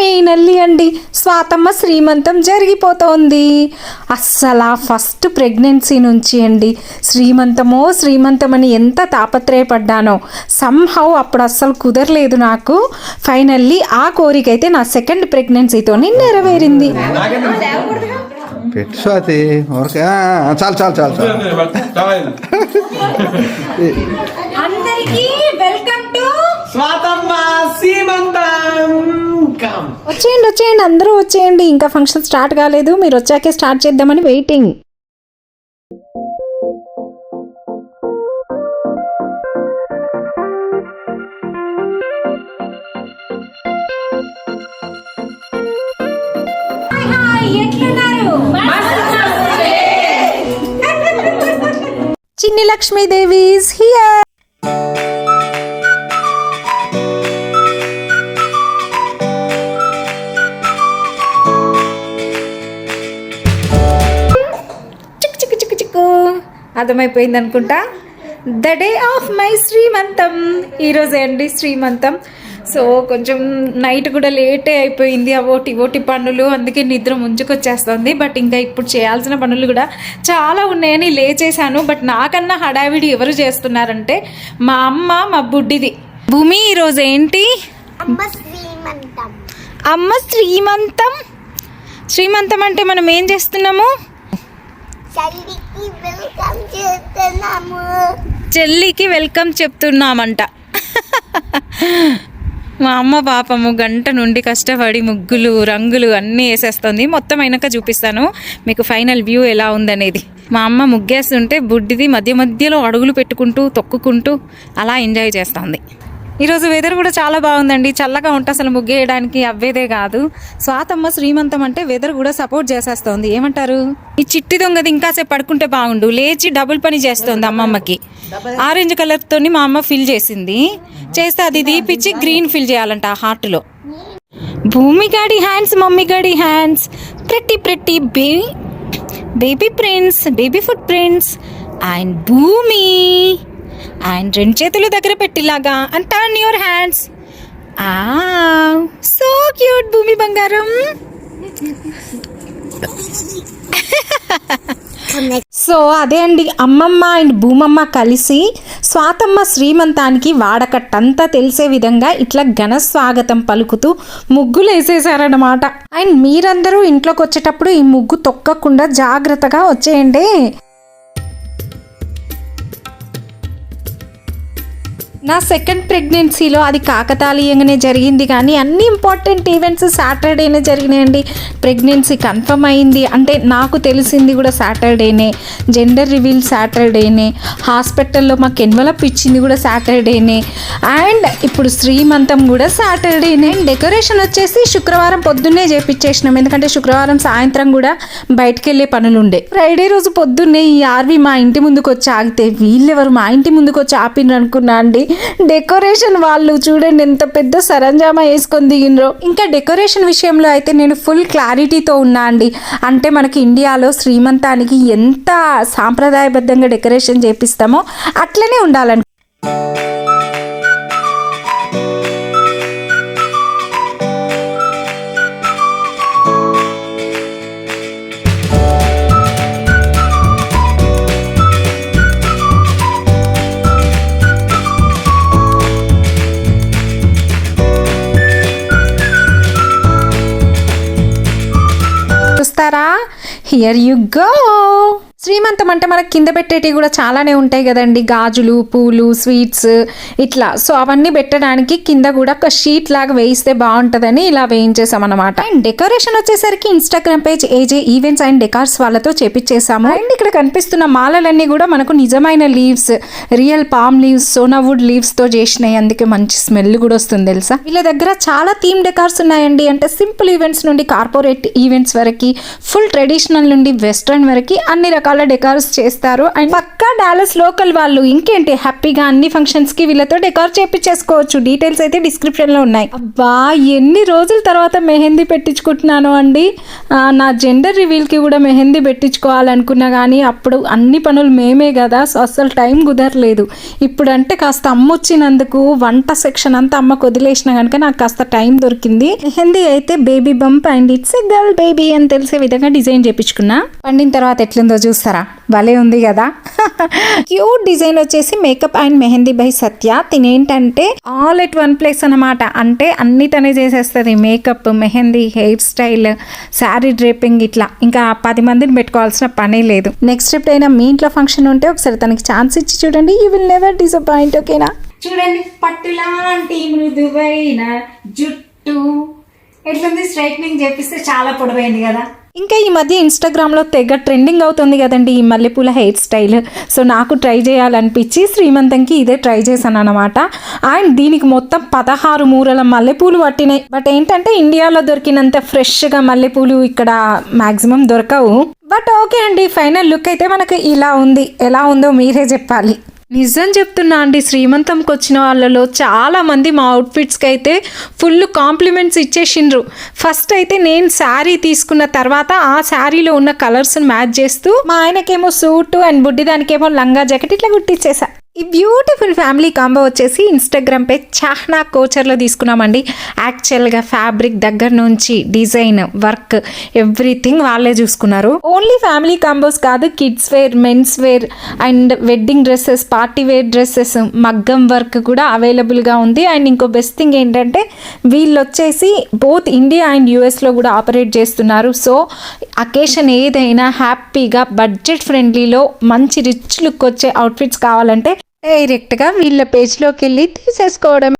Finally అండి స్వాతమ్మ శ్రీమంతం జరిగిపోతోంది. అస్సలు ఫస్ట్ ప్రెగ్నెన్సీ నుంచి అండి శ్రీమంతం అని ఎంత తాపత్రయపడ్డానో సంహౌ అప్పుడు అస్సలు కుదరలేదు నాకు. ఫైనల్లీ ఆ కోరిక అయితే నా సెకండ్ ప్రెగ్నెన్సీతోనే నెరవేరింది. స్వాతి చాలు చాలు చాలు చాలు. అందరికీ వెల్కమ్ టు స్వాతమ్మ సీమంతం. వచ్చేయండి అందరూ వచ్చేయండి. ఇంకా ఫంక్షన్ స్టార్ట్ కాలేదు, మీరు వచ్చాకే స్టార్ట్ చేద్దామని వెయిటింగ్. చిన్ని లక్ష్మీదేవి is here. అర్థమైపోయింది అనుకుంటా. ద డే ఆఫ్ మై శ్రీమంతం ఈరోజే అండి శ్రీమంతం. సో కొంచెం నైట్ కూడా లేటే అయిపోయింది, ఓటి పనులు, అందుకే నిద్ర ముంచుకొచ్చేస్తుంది. బట్ ఇంకా ఇప్పుడు చేయాల్సిన పనులు కూడా చాలా ఉన్నాయని లేచేసాను. బట్ నాకన్నా హడావిడి ఎవరు చేస్తున్నారంటే మా అమ్మ, మా బుడ్డిది భూమి. ఈరోజు ఏంటి అమ్మ శ్రీమంతం. శ్రీమంతం అంటే మనం ఏం చేస్తున్నాము? చెల్లికి వెల్కమ్ చెప్తున్నామంట. మా అమ్మ పాపము గంట నుండి కష్టపడి ముగ్గులు రంగులు అన్నీ వేసేస్తుంది. మొత్తం అయినాక చూపిస్తాను మీకు ఫైనల్ వ్యూ ఎలా ఉందనేది. మా అమ్మ ముగ్గేస్తుంటే బుడ్డిది మధ్య మధ్యలో అడుగులు పెట్టుకుంటూ తొక్కుకుంటూ అలా ఎంజాయ్ చేస్తుంది. ఈరోజు వెదర్ కూడా చాలా బాగుందండి, చల్లగా ఉంటే అసలు ముగ్గేయడానికి అవ్వేదే కాదు. స్వాతమ్మ శ్రీమంతం అంటే వెదర్ కూడా సపోర్ట్ చేసేస్తుంది. ఏమంటారు? ఈ చిట్టి దొంగది ఇంకాసేపు పడుకుంటే బాగుండు, లేచి డబుల్ పని చేస్తుంది అమ్మమ్మకి. ఆరెంజ్ కలర్ తోని మా అమ్మ ఫిల్ చేసింది, చేస్తే అది దీపిచ్చి గ్రీన్ ఫిల్ చేయాలంట ఆ హార్ట్లో. భూమి గాడి హ్యాండ్స్, మమ్మీ గాడి hands, pretty baby prints, baby foot prints and Bhoomi. And రెండు చేతులు దగ్గర పెట్టిలాగా and turn your hands. So cute Bhoomi బంగారం. సో అదే అండి, అమ్మమ్మ అండ్ భూమమ్మ కలిసి స్వాతమ్మ శ్రీమంతానికి వాడకట్టంతా తెలిసే విధంగా ఇట్లా ఘన స్వాగతం పలుకుతూ ముగ్గులు వేసేసారనమాట. అండ్ మీరందరూ ఇంట్లోకి వచ్చేటప్పుడు ఈ ముగ్గు తొక్కకుండా జాగ్రత్తగా వచ్చేయండి. నా సెకండ్ ప్రెగ్నెన్సీలో అది కాకతాళీయంగానే జరిగింది, కానీ అన్ని ఇంపార్టెంట్ ఈవెంట్స్ సాటర్డేనే జరిగినాయండి. ప్రెగ్నెన్సీ కన్ఫర్మ్ అయింది అంటే నాకు తెలిసింది కూడా సాటర్డేనే, జెండర్ రివీల్ సాటర్డేనే, హాస్పిటల్లో మాకు ఎన్వలప్ ఇచ్చింది కూడా సాటర్డేనే, అండ్ ఇప్పుడు శ్రీమంతం కూడా సాటర్డేనే. డెకరేషన్ వచ్చేసి శుక్రవారం పొద్దున్నే చేపించేసినాం, ఎందుకంటే శుక్రవారం సాయంత్రం కూడా బయటకు వెళ్ళే పనులుండే. ఫ్రైడే రోజు పొద్దున్నే ఈ ఆర్వి మా ఇంటి ముందుకు వచ్చి ఆగితే వీళ్ళెవరు మా ఇంటి ముందుకు వచ్చి ఆపినరు అనుకున్నా అండి. డెకరేషన్ వాళ్ళు చూడండి ఎంత పెద్ద సరంజామా వేసుకొని దిగినరో. ఇంకా డెకరేషన్ విషయంలో అయితే నేను ఫుల్ క్లారిటీతో ఉన్నా అండి. అంటే మనకి ఇండియాలో శ్రీమంతానికి ఎంత సాంప్రదాయబద్ధంగా డెకరేషన్ చేపిస్తామో అట్లనే ఉండాలండి. చూస్తారా? Here you go. శ్రీమంతం అంటే మనకి కింద పెట్టేటివి కూడా చాలానే ఉంటాయి కదండి, గాజులు, పూలు, స్వీట్స్ ఇట్లా. సో అవన్నీ పెట్టడానికి కింద కూడా ఒక షీట్ లాగా వేయిస్తే బాగుంటుందని ఇలా వేయించేసాం అనమాట. అండ్ డెకరేషన్ వచ్చేసరికి Instagram page AJ events and decors వాళ్ళతో చేపించేసాము. అండ్ ఇక్కడ కనిపిస్తున్న మాలలన్నీ కూడా మనకు నిజమైన లీవ్స్, రియల్ పామ్ లీవ్స్, సోనావుడ్ లీవ్స్ తో చేసినాయి, అందుకే మంచి స్మెల్ కూడా వస్తుంది తెలుసా. వీళ్ళ దగ్గర చాలా థీమ్ డెకార్స్ ఉన్నాయండి. అంటే సింపుల్ ఈవెంట్స్ నుండి కార్పొరేట్ ఈవెంట్స్ వరకు, ఫుల్ ట్రెడిషనల్ నుండి వెస్ట్రన్ వరకు అన్ని రకాల చాలా డెకార్స్ చేస్తారు. అండ్ పక్కా డాలస్ లోకల్ వాళ్ళు. ఇంకేంటి, హ్యాపీగా అన్ని ఫంక్షన్స్ కి వీళ్ళతో డెకార్ చేపించేసుకోవచ్చు. డీటెయిల్స్ అయితే డిస్క్రిప్షన్ లో ఉన్నాయి. అబ్బా, ఎన్ని రోజుల తర్వాత మెహందీ పెట్టించుకుంటున్నాను అండి. నా జెండర్ రివీల్ కి కూడా మెహందీ పెట్టించుకోవాలనుకున్నా కానీ అప్పుడు అన్ని పనులు మేమే కదా, సో అసలు టైం కుదరలేదు. ఇప్పుడంటే కాస్త అమ్మ వచ్చినందుకు వంట సెక్షన్ అంతా అమ్మకు వదిలేసిన కనుక నాకు కాస్త టైం దొరికింది. మెహందీ అయితే baby bump and it's a girl baby అని తెలిసే విధంగా డిజైన్ చేపించుకున్నా. పండిన తర్వాత ఎట్లుందో చూస్తారా, భలే ఉంది కదా. క్యూట్ డిజైన్ వచ్చేసి makeup and mehndi by Satya. తినేంటంటే ఆల్ ఎట్ వన్ ప్లేస్ అనమాట. అంటే అన్ని తనే చేసేస్తుంది. Makeup, mehndi, hair style, sari draping, ఇట్లా ఇంకా 10 మందిని పెట్టుకోవాల్సిన పనే లేదు. నెక్స్ట్ ఎప్పుడైనా మీ ఇంట్లో ఫంక్షన్ ఉంటే ఒకసారి తనకి ఛాన్స్ ఇచ్చి చూడండి. You will never disappoint. ఓకేనా? చూడండి, పట్టులాంటి మృదువైన జుట్టు ఎట్లుంది. స్ట్రైట్నింగ్ చేపిస్తే చాలా పొడవైంది కదా. ఇంకా ఈ మధ్య ఇన్స్టాగ్రామ్లో తెగ ట్రెండింగ్ అవుతుంది కదండి ఈ మల్లెపూల హెయిర్ స్టైల్. సో నాకు ట్రై చేయాలనిపించి శ్రీమంతంకి ఇదే ట్రై చేశాను అనమాట. అండ్ దీనికి మొత్తం 16 మూరల మల్లెపూలు పట్టినాయి. బట్ ఏంటంటే ఇండియాలో దొరికినంత ఫ్రెష్గా మల్లెపూలు ఇక్కడ మ్యాక్సిమం దొరకవు. బట్ ఓకే అండి, ఫైనల్ లుక్ అయితే మనకు ఇలా ఉంది. ఎలా ఉందో మీరే చెప్పాలి. నిజం చెప్తున్నా అండి, శ్రీమంతంకి వచ్చిన వాళ్ళలో చాలా మంది మా అవుట్ఫిట్స్కి అయితే ఫుల్ కాంప్లిమెంట్స్ ఇచ్చేసిండ్రు. ఫస్ట్ అయితే నేను శారీ తీసుకున్న తర్వాత ఆ శారీలో ఉన్న కలర్స్ని మ్యాచ్ చేస్తూ మా ఆయనకేమో సూటు అండ్ బుడ్డి దానికేమో లంగా జాకెట్ ఇట్లా కుట్టించేసా. ఈ బ్యూటిఫుల్ ఫ్యామిలీ కాంబో వచ్చేసి ఇన్స్టాగ్రామ్ పే చాహ్నా కోచర్లో తీసుకున్నామండి. యాక్చువల్గా ఫ్యాబ్రిక్ దగ్గర నుంచి డిజైన్, వర్క్, ఎవ్రీథింగ్ వాళ్ళే చూసుకున్నారు. ఓన్లీ ఫ్యామిలీ కాంబోస్ కాదు, kids wear, men's wear and wedding dresses, party wear dresses, మగ్గం వర్క్ కూడా అవైలబుల్గా ఉంది. అండ్ ఇంకో బెస్ట్ థింగ్ ఏంటంటే వీళ్ళు వచ్చేసి బోత్ ఇండియా అండ్ యూఎస్లో కూడా ఆపరేట్ చేస్తున్నారు. సో అకేషన్ ఏదైనా హ్యాపీగా బడ్జెట్ ఫ్రెండ్లీలో మంచి రిచ్ లుక్ వచ్చే అవుట్ఫిట్స్ కావాలంటే డైరెక్ట్గా వీళ్ళ పేజ్లోకి వెళ్ళి తీసేసుకోవడం.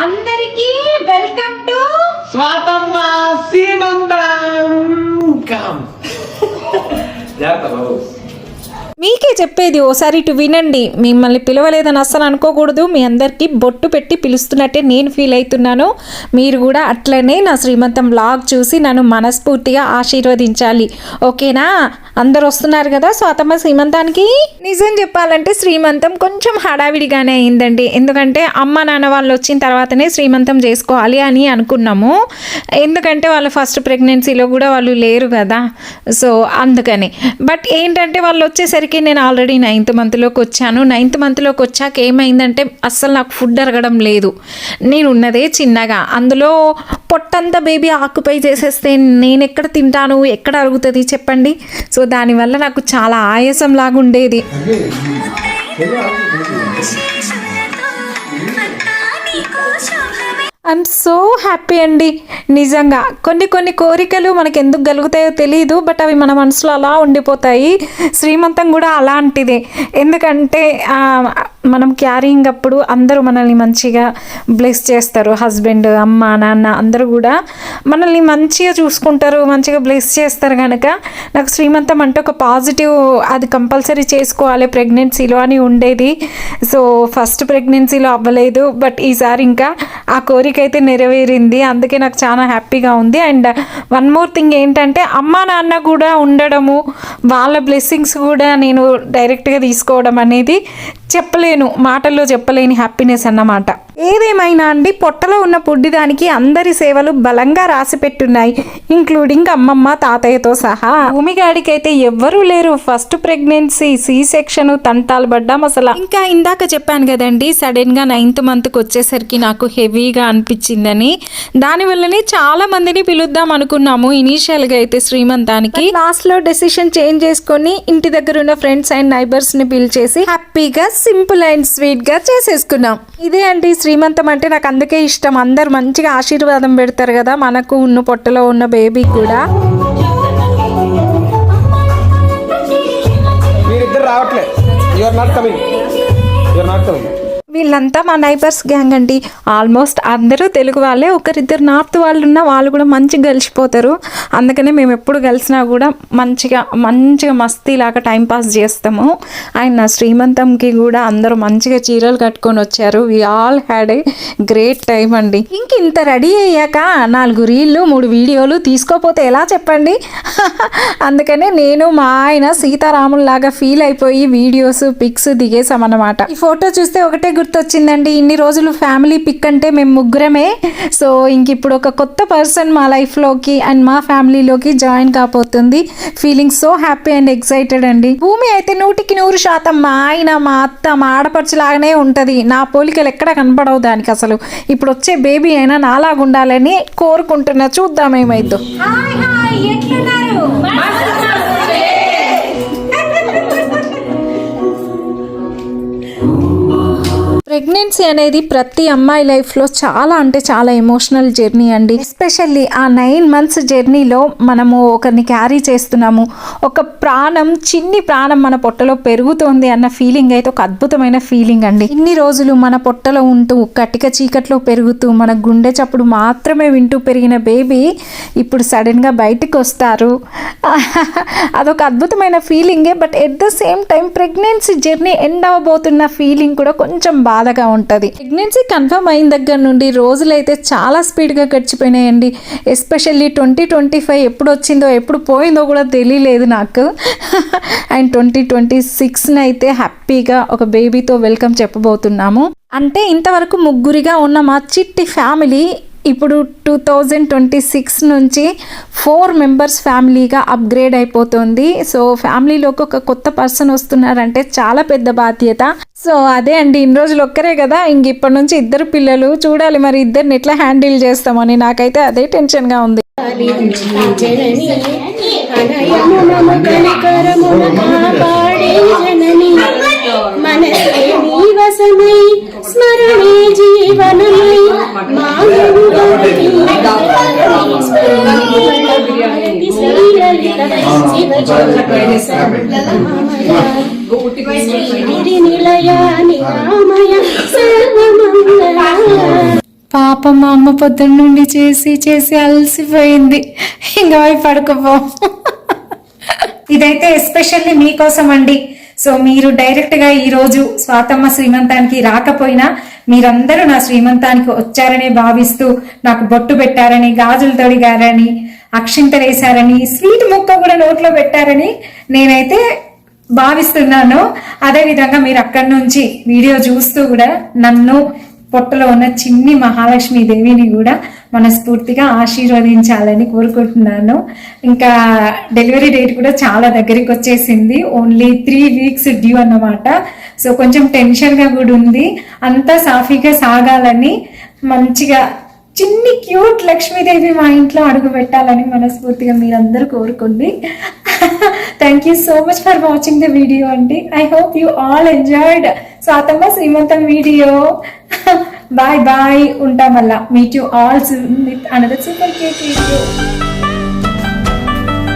అందరికీ వెల్కమ్ టు స్వాతమ్మ సీమంతం. కమ్. జాగ్రత్త బాబు. మీకే చెప్పేది, ఓసారి ఇటు వినండి. మిమ్మల్ని పిలవలేదని అస్సలు అనుకోకూడదు. మీ అందరికీ బొట్టు పెట్టి పిలుస్తున్నట్టే నేను ఫీల్ అవుతున్నాను. మీరు కూడా అట్లనే నా శ్రీమంతం వ్లాగ్ చూసి నన్ను మనస్ఫూర్తిగా ఆశీర్వదించాలి. ఓకేనా? అందరు వస్తున్నారు కదా స్వాతమ్మ శ్రీమంతానికి. నిజం చెప్పాలంటే శ్రీమంతం కొంచెం హడావిడిగానే అయిందండి. ఎందుకంటే అమ్మ నాన్న వాళ్ళు వచ్చిన తర్వాతనే శ్రీమంతం చేసుకోవాలి అని అనుకున్నాము. ఎందుకంటే వాళ్ళు ఫస్ట్ ప్రెగ్నెన్సీలో కూడా వాళ్ళు లేరు కదా, సో అందుకని. బట్ ఏంటంటే వాళ్ళు వచ్చేసరికి నేను ఆల్రెడీ 9th మంత్లోకి వచ్చాను. 9th మంత్లోకి వచ్చాక ఏమైందంటే అస్సలు నాకు ఫుడ్ అరగడం లేదు. నేను ఉన్నదే చిన్నగా, అందులో పొట్టంతా బేబీ ఆక్యుపై చేసేస్తే నేను ఎక్కడ తింటాను, ఎక్కడ అరుగుతుంది చెప్పండి. సో దానివల్ల నాకు చాలా ఆయాసం లాగా ఉండేది. ఐఎమ్ సో హ్యాపీ అండి నిజంగా. కొన్ని కోరికలు మనకు ఎందుకు కలుగుతాయో తెలియదు, బట్ అవి మన మనసులో అలా ఉండిపోతాయి. శ్రీమంతం కూడా అలాంటిదే. ఎందుకంటే మనం క్యారింగ్ అప్పుడు అందరూ మనల్ని మంచిగా బ్లెస్ చేస్తారు. హస్బెండ్, అమ్మ, నాన్న అందరూ కూడా మనల్ని మంచిగా చూసుకుంటారు, మంచిగా బ్లెస్ చేస్తారు. కనుక నాకు శ్రీమంతం అంటే ఒక పాజిటివ్, అది కంపల్సరీ చేసుకోవాలి ప్రెగ్నెన్సీలో అని ఉండేది. సో ఫస్ట్ ప్రెగ్నెన్సీలో అవ్వలేదు, బట్ ఈసారి ఇంకా ఆ కోరిక అయితే నెరవేరింది. అందుకే నాకు చాలా హ్యాపీగా ఉంది. అండ్ వన్ మోర్ థింగ్ ఏంటంటే అమ్మ నాన్న కూడా ఉండడము, వాళ్ళ బ్లెస్సింగ్స్ కూడా నేను డైరెక్ట్గా తీసుకోవడం అనేది చెప్పలేను, మాటల్లో చెప్పలేని హ్యాపీనెస్ అన్నమాట. ఏదేమైనా అండి, పొట్టలో ఉన్న పుడ్డిదానికి అందరి సేవలు బలంగా రాసి పెట్టున్నాయి, ఇంక్లూడింగ్ అమ్మమ్మ, తాతయ్యతో సహా. భూమిగాడికి అయితే ఎవ్వరూ లేరు. ఫస్ట్ ప్రెగ్నెన్సీ, సి సెక్షన్, తంటాలు పడ్డాం అసలు. ఇంకా ఇందాక చెప్పాను కదండి, సడన్ గా 9th మంత్కి వచ్చేసరికి నాకు హెవీగా అనిపించిందని. దానివల్లనే చాలా మందిని పిలుద్దాం అనుకున్నాము ఇనీషియల్ గా అయితే శ్రీమంతానికి. లాస్ట్ లో డెసిషన్ చేంజ్ చేసుకొని ఇంటి దగ్గర ఉన్న ఫ్రెండ్స్ అండ్ నైబర్స్ ని పిలిచేసి హ్యాపీగా సింపుల్ అండ్ స్వీట్ గా చేసేసుకున్నాం. ఇదే అండి శ్రీమంతం అంటే నాకు అందుకే ఇష్టం. అందరు మంచిగా ఆశీర్వాదం పెడతారు కదా మనకు, ఉన్న పొట్టలో ఉన్న బేబీ కూడా. మీరిద్దరు రావట్లేదు. You are not coming. వీళ్ళంతా మా నైబర్స్ గ్యాంగ్ అండి. ఆల్మోస్ట్ అందరూ తెలుగు వాళ్ళే, ఒకరిద్దరు నార్త్ వాళ్ళు ఉన్న వాళ్ళు కూడా మంచిగా కలిసిపోతారు. అందుకనే మేము ఎప్పుడు కలిసినా కూడా మంచిగా మస్తీలాగా టైంపాస్ చేస్తాము. అండ్ నా శ్రీమంతంకి కూడా అందరూ మంచిగా చీరలు కట్టుకొని వచ్చారు. We all had a great time అండి. ఇంత రెడీ అయ్యాక 4 రీళ్ళు 3 వీడియోలు తీసుకోపోతే ఎలా చెప్పండి. అందుకనే నేను మా ఆయన సీతారాముల్లాగా ఫీల్ అయిపోయి వీడియోస్ పిక్స్ దిగేసామన్నమాట. ఈ ఫోటో చూస్తే ఒకటే గుర్తొచ్చిందండి, ఇన్ని రోజులు ఫ్యామిలీ పిక్ అంటే మేము ముగ్గురమే. సో ఇంక ఇప్పుడు ఒక కొత్త పర్సన్ మా లైఫ్లోకి అండ్ మా ఫ్యామిలీలోకి జాయిన్ కాబోతుంది. Feeling so happy and excited అండి. భూమి అయితే 100% మా ఆయన మా అత్త మా ఆడపడుచు లాగానే ఉంటుంది. నా పోలికలు ఎక్కడ కనపడవు దానికి అసలు. ఇప్పుడు వచ్చే బేబీ అయినా నాలాగా ఉండాలని కోరుకుంటున్నా. చూద్దాం ఏమైందో. ప్రెగ్నెన్సీ అనేది ప్రతి అమ్మాయి లైఫ్లో చాలా అంటే చాలా ఎమోషనల్ జర్నీ అండి. ఎస్పెషల్లీ ఆ 9 months జర్నీలో మనము ఒకరిని క్యారీ చేస్తున్నాము. ఒక చిన్ని ప్రాణం మన పొట్టలో పెరుగుతోంది అన్న ఫీలింగ్ అయితే ఒక అద్భుతమైన ఫీలింగ్ అండి. ఇన్ని రోజులు మన పొట్టలో ఉంటూ కటిక చీకట్లో పెరుగుతూ మన గుండె చప్పుడు మాత్రమే వింటూ పెరిగిన బేబీ ఇప్పుడు సడన్గా బయటకు వస్తారు. అదొక అద్భుతమైన ఫీలింగే. But at the same time pregnancy journey end అవ్వబోతున్న ఫీలింగ్ కూడా కొంచెం బాధగా ఉంటుంది. ప్రెగ్నెన్సీ కన్ఫర్మ్ అయిన దగ్గర నుండి రోజులైతే చాలా స్పీడ్గా గడిచిపోయినాయండి. ఎస్పెషల్లీ 2025 ఎప్పుడు వచ్చిందో ఎప్పుడు పోయిందో కూడా తెలియలేదు నాకు. అండ్ 2026 అయితే హ్యాపీగా ఒక బేబీతో వెల్కమ్ చెప్పబోతున్నాము. అంటే ఇంతవరకు ముగ్గురిగా ఉన్న మా చిట్టి ఫ్యామిలీ ఇప్పుడు 2026 నుంచి 4 members ఫ్యామిలీగా అప్గ్రేడ్ అయిపోతుంది. సో ఫ్యామిలీలోకి ఒక కొత్త పర్సన్ వస్తున్నారంటే చాలా పెద్ద బాధ్యత. సో అదే అండి, ఇన్ని రోజులు ఒక్కరే కదా, ఇంక ఇప్పటి నుంచి 2 పిల్లలు చూడాలి మరి ఇద్దరిని ఎట్లా హ్యాండిల్ చేస్తామని. నాకైతే అదే టెన్షన్గా ఉంది. స్మరణే జీవనమై పాప మా అమ్మ పొద్దున్న నుండి చేసి అలసిపోయింది. ఇంకా పోయి పడుకోపో. ఇదైతే ఎస్పెషల్లీ మీకోసం అండి. సో మీరు డైరెక్ట్గా ఈరోజు స్వాతమ్మ శ్రీమంతానికి రాకపోయినా మీరందరూ నా శ్రీమంతానికి వచ్చారనే భావిస్తూ నాకు బొట్టు పెట్టారని, గాజులు తొడిగారని, అక్షింతలు వేశారని, స్వీట్ ముక్క కూడా నోట్లో పెట్టారని నేనైతే భావిస్తున్నాను. అదేవిధంగా మీరు అక్కడి నుంచి వీడియో చూస్తూ కూడా నన్ను పొట్టలో ఉన్న చిన్ని మహాలక్ష్మి దేవిని కూడా మనస్ఫూర్తిగా ఆశీర్వదించాలని కోరుకుంటున్నాను. ఇంకా డెలివరీ డేట్ కూడా చాలా దగ్గరికి వచ్చేసింది. ఓన్లీ 3 weeks డ్యూ అన్నమాట. సో కొంచెం టెన్షన్గా కూడా ఉంది. అంతా సాఫీగా సాగాలని, మంచిగా చిన్ని క్యూట్ లక్ష్మీదేవి మా ఇంట్లో అడుగు పెట్టాలని మనస్ఫూర్తిగా మీరందరూ కోరుకోండి. Thank you so much for watching the video అండి. I hope you all enjoyed స్వాతమ్మ శ్రీమంతం వీడియో. Bye bye. ఉంటాం మళ్ళా. Meet you all with another super cake video.